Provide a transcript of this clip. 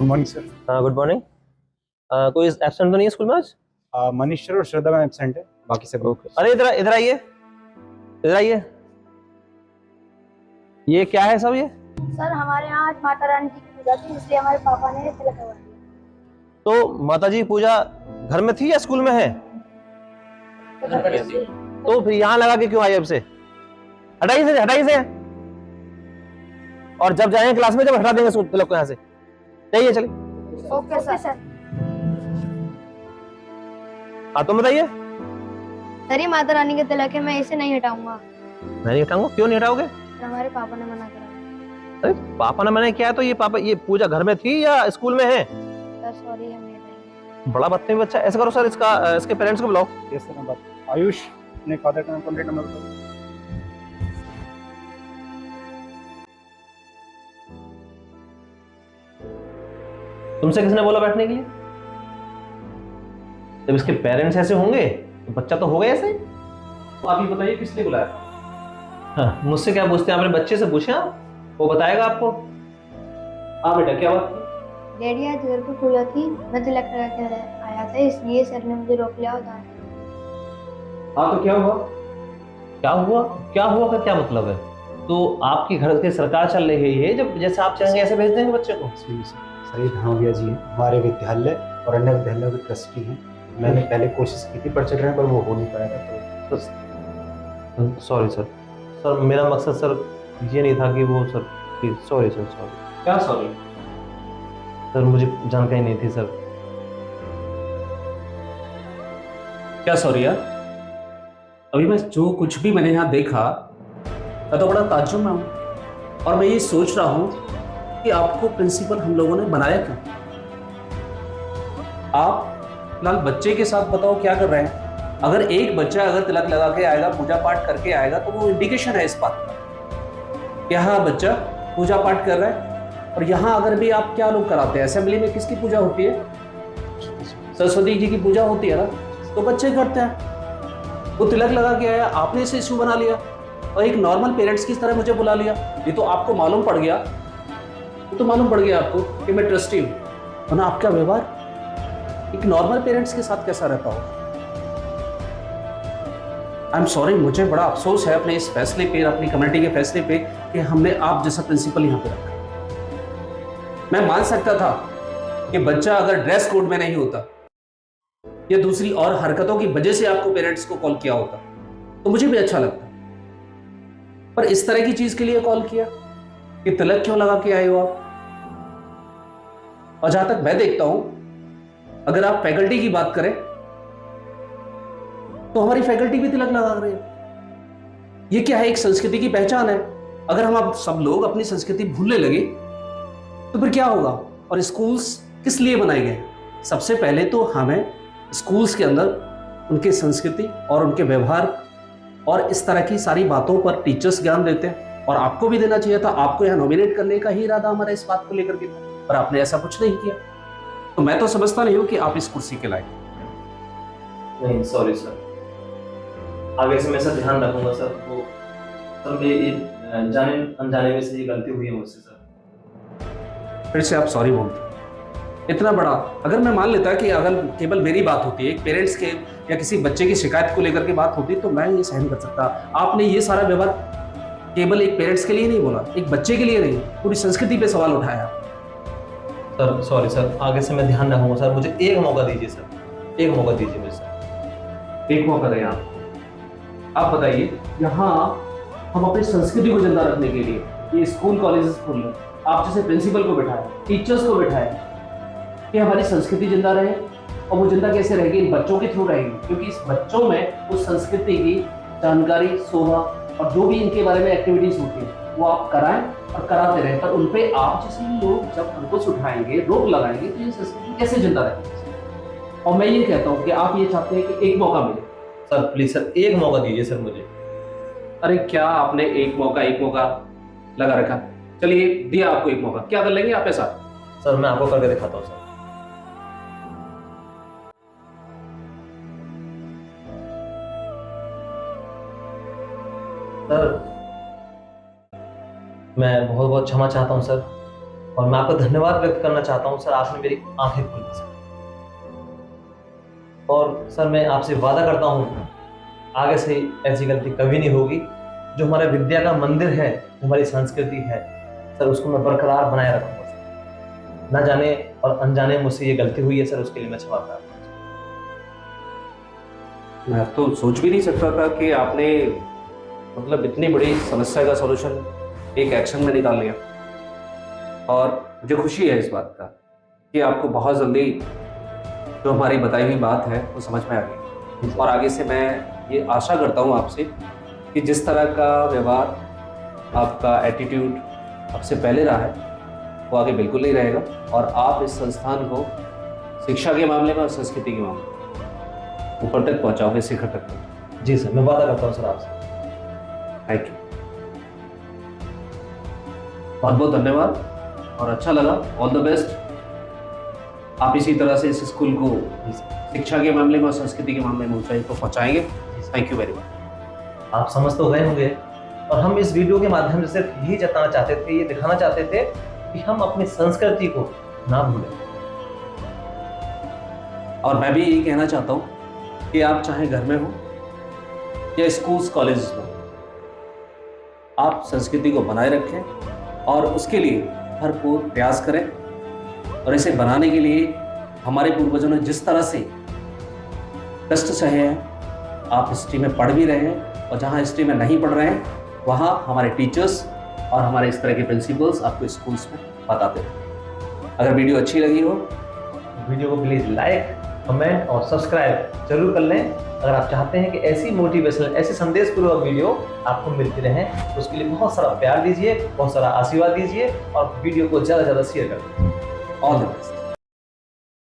Good morning sir. हाँ, good morning. कोई absent तो नहीं है स्कूल में आज? मनीष सर और श्रद्धा मैम एब्सेंट है, बाकी सब ओके। अरे इधर इधर आइए, इधर आइए। ये क्या है सब ये? सर हमारे यहाँ आज माता रानी जी की पूजा थी, इसलिए हमारे पापा ने तिलक करवा दिया। तो माता जी पूजा घर में थी या स्कूल में है? तो फिर यहाँ लगा के क्यों आए? अब से हटाइए से, हटाइए से। और जब जाएंगे क्लास में, जब हटा देंगे तिलक को यहाँ से। चाहिए चलिए। Okay sir. हाँ तुम बताइए। सर ये माता रानी के तिलक है, मैं इसे नहीं हटाऊंगा। मैं नहीं हटाऊंगा। क्यों नहीं हटाओगे? हमारे पापा ने मना करा। अरे पापा ने मना किया है तो ये पापा, ये पूजा घर में थी या स्कूल में है? सर सॉरी, हम नहीं हटाएंगे। बड़ा बदतमीज बच्चा। ऐसा करो सर, इसके पेरेंट्स को बुलाओ। Yes sir. मैं बात आयुष, अपने फादर का कॉन्टैक्ट नंबर बताओ। तुमसे किसने बोला बैठने के लिए? जब इसके पेरेंट्स ऐसे होंगे तो बच्चा तो होगा ऐसे। तो आप ये बताइए किसने बुलाया? हाँ, मुझसे क्या पूछते हैं? अपने बच्चे से पूछे आप, वो बताएगा आपको। हाँ बेटा, क्या बात थी? डैडी आज घर पे पूजा थी, मैं तिलक लगा के आया था, इसलिए सर ने मुझे रोक लिया और डांट दिया। हाँ तो क्या हुआ? क्या हुआ? क्या हुआ का क्या मतलब है? तो आपकी घर की सरकार चल रही है, जब जैसे आप चाहेंगे ऐसे भेज देंगे बच्चे को? सर ये धनोविया जी हमारे विद्यालय और अन्य विद्यालयों के ट्रस्टी हैं। मैंने पहले कोशिश की थी पर्चे करने पर वो हो नहीं पाया था। तो सॉरी सर। सर मेरा मकसद सर ये नहीं था कि वो सर, सॉरी सर, सॉरी। क्या सॉरी? सर मुझे जानकारी नहीं थी सर। क्या सॉरी यार? अभी मैं जो कुछ भी मैंने यहाँ देखा, मैं तो बड़ा ताज्जुब में हूँ। और मैं ये सोच रहा हूँ कि आपको प्रिंसिपल हम लोगों ने बनाया क्यों? आप फिलहाल बच्चे के साथ बताओ क्या कर रहे हैं। अगर एक बच्चा अगर तिलक लगा के आएगा, पूजा पाठ करके आएगा, तो वो इंडिकेशन है इस बात का कि हाँ बच्चा पूजा पाठ कर रहा है। और यहाँ अगर भी आप क्या लोग कराते हैं, असेंबली में किसकी पूजा होती है? सरस्वती जी की पूजा होती है ना, तो बच्चे करते हैं। वो तिलक लगा के आया, आपने इसे इशू बना लिया और एक नॉर्मल पेरेंट्स की तरह मुझे बुला लिया। ये तो आपको मालूम पड़ गया, ये तो मालूम पड़ गया आपको कि मैं ट्रस्टी हूँ, वरना आपका व्यवहार एक नॉर्मल पेरेंट्स के साथ कैसा रहता हो? आई एम सॉरी, मुझे बड़ा अफसोस है अपने इस फैसले पे, अपनी कम्युनिटी के फैसले पे कि हमने आप जैसा प्रिंसिपल यहाँ पे रखा। मैं मान सकता था कि बच्चा अगर ड्रेस कोड में नहीं होता या दूसरी और हरकतों की वजह से आपको पेरेंट्स को कॉल किया होता तो मुझे भी अच्छा लगता, पर इस तरह की चीज के लिए कॉल किया कि तिलक क्यों लगा के आए हो आप? और जहां तक मैं देखता हूं, अगर आप फैकल्टी की बात करें तो हमारी फैकल्टी भी तिलक लगा रही है। ये क्या है? एक संस्कृति की पहचान है। अगर हम आप सब लोग अपनी संस्कृति भूलने लगे तो फिर क्या होगा? और स्कूल्स किस लिए बनाए गए? सबसे पहले तो हमें स्कूल्स के अंदर उनके संस्कृति और उनके व्यवहार और इस तरह की सारी बातों पर टीचर्स ज्ञान देते हैं, और आपको भी देना चाहिए था। आपको यहाँ नॉमिनेट करने का ही इरादा हमारा इस बात को लेकर के, पर आपने ऐसा कुछ नहीं किया। तो मैं तो समझता नहीं हूँ कि आप इस कुर्सी के लायक। नहीं सॉरी सर, आगे से मैं सर ध्यान रखूंगा सर। वो सर मेरी जाने अनजाने में से ये गलती हुई है मुझसे सर। फिर से आप सॉरी बोलते, इतना बड़ा अगर मैं मान लेता कि अगर केवल मेरी बात होती है, एक पेरेंट्स के या किसी बच्चे की शिकायत को लेकर के बात होती, तो मैं ये सहन कर सकता। आपने ये सारा व्यवहार केवल एक पेरेंट्स के लिए नहीं बोला, एक बच्चे के लिए नहीं, पूरी संस्कृति पे सवाल उठाया। सर सॉरी सर, आगे से मैं ध्यान रखूंगा सर। मुझे एक मौका दीजिए सर, एक मौका दीजिए मुझे सर। एक मौका दें आप बताइए, यहाँ हम अपनी संस्कृति को जिंदा रखने के लिए ये स्कूल कॉलेजेस खोल लें, आप जैसे प्रिंसिपल को बैठाए, टीचर्स को बैठाए कि हमारी संस्कृति जिंदा रहे। और वो जिंदा कैसे रहेगी? इन बच्चों के थ्रू रहेगी, क्योंकि इस बच्चों में उस संस्कृति की जानकारी, शोभा और जो भी इनके बारे में एक्टिविटीज होती है वो आप कराएं और कराते रहें। पर उन पे आप जैसे लोग जब अंकुश उठाएंगे, रोक लगाएंगे, तो ये संस्कृति कैसे जिंदा रहेगी? और मैं ये कहता हूँ कि आप ये चाहते हैं कि एक मौका मिले। सर प्लीज सर, एक मौका दीजिए सर मुझे। अरे क्या आपने एक मौका लगा रखा? चलिए दिया आपको एक मौका, क्या कर लेंगे आप ऐसा? सर मैं आपको करके दिखाता हूँ सर। सर मैं बहुत बहुत क्षमा चाहता हूँ सर। और मैं आपका धन्यवाद व्यक्त करना चाहता हूँ सर, आपने मेरी आंखें खोल दी सर। और सर मैं आपसे वादा करता हूँ आगे से ऐसी गलती कभी नहीं होगी। जो हमारा विद्या का मंदिर है, जो हमारी संस्कृति है सर, उसको मैं बरकरार बनाए रखूंगा सर। ना जाने और अनजाने मुझसे ये गलती हुई है सर, उसके लिए मैं क्षमा प्रार्थना करता हूं। मैं तो सोच भी नहीं सकता था कि आपने मतलब इतनी बड़ी समस्या का सॉल्यूशन एक एक्शन में निकाल लिया। और मुझे खुशी है इस बात का कि आपको बहुत जल्दी जो हमारी बताई हुई बात है वो समझ में आ गई। और आगे से मैं ये आशा करता हूँ आपसे कि जिस तरह का व्यवहार, आपका एटीट्यूड आपसे पहले रहा है वो आगे बिल्कुल नहीं रहेगा, और आप इस संस्थान को शिक्षा के मामले में और संस्कृति के मामले में ऊपर तक पहुँचाओगे, शिखर तक। जी सर, मैं वादा करता हूँ सर आपसे। थैंक यू, बहुत बहुत धन्यवाद और अच्छा लगा। All the best. आप इसी तरह से इस स्कूल को शिक्षा के मामले में और संस्कृति के मामले में ऊंचाई को पहुंचाएंगे। Thank you very much. आप समझ तो गए होंगे, और हम इस वीडियो के माध्यम से सिर्फ यही जताना चाहते थे, ये दिखाना चाहते थे कि हम अपनी संस्कृति को ना भूलें। और मैं भी यही कहना चाहता हूँ कि आप चाहे घर में हो या स्कूल्स कॉलेजेस में, आप संस्कृति को बनाए रखें और उसके लिए भरपूर प्रयास करें। और इसे बनाने के लिए हमारे पूर्वजों ने जिस तरह से कष्ट सहे हैं, आप हिस्ट्री में पढ़ भी रहे हैं, और जहाँ हिस्ट्री में नहीं पढ़ रहे हैं वहाँ हमारे टीचर्स और हमारे इस तरह के प्रिंसिपल्स आपको स्कूल्स में बताते हैं। अगर वीडियो अच्छी लगी हो, वीडियो को प्लीज़ लाइक, कमेंट और सब्सक्राइब जरूर कर लें। अगर आप चाहते हैं कि ऐसी मोटिवेशनल, ऐसे संदेशपूर्वक वीडियो आपको मिलती रहें, तो उसके लिए बहुत सारा प्यार दीजिए, बहुत सारा आशीर्वाद दीजिए और वीडियो को ज़्यादा से ज़्यादा शेयर कर दीजिए। All the best.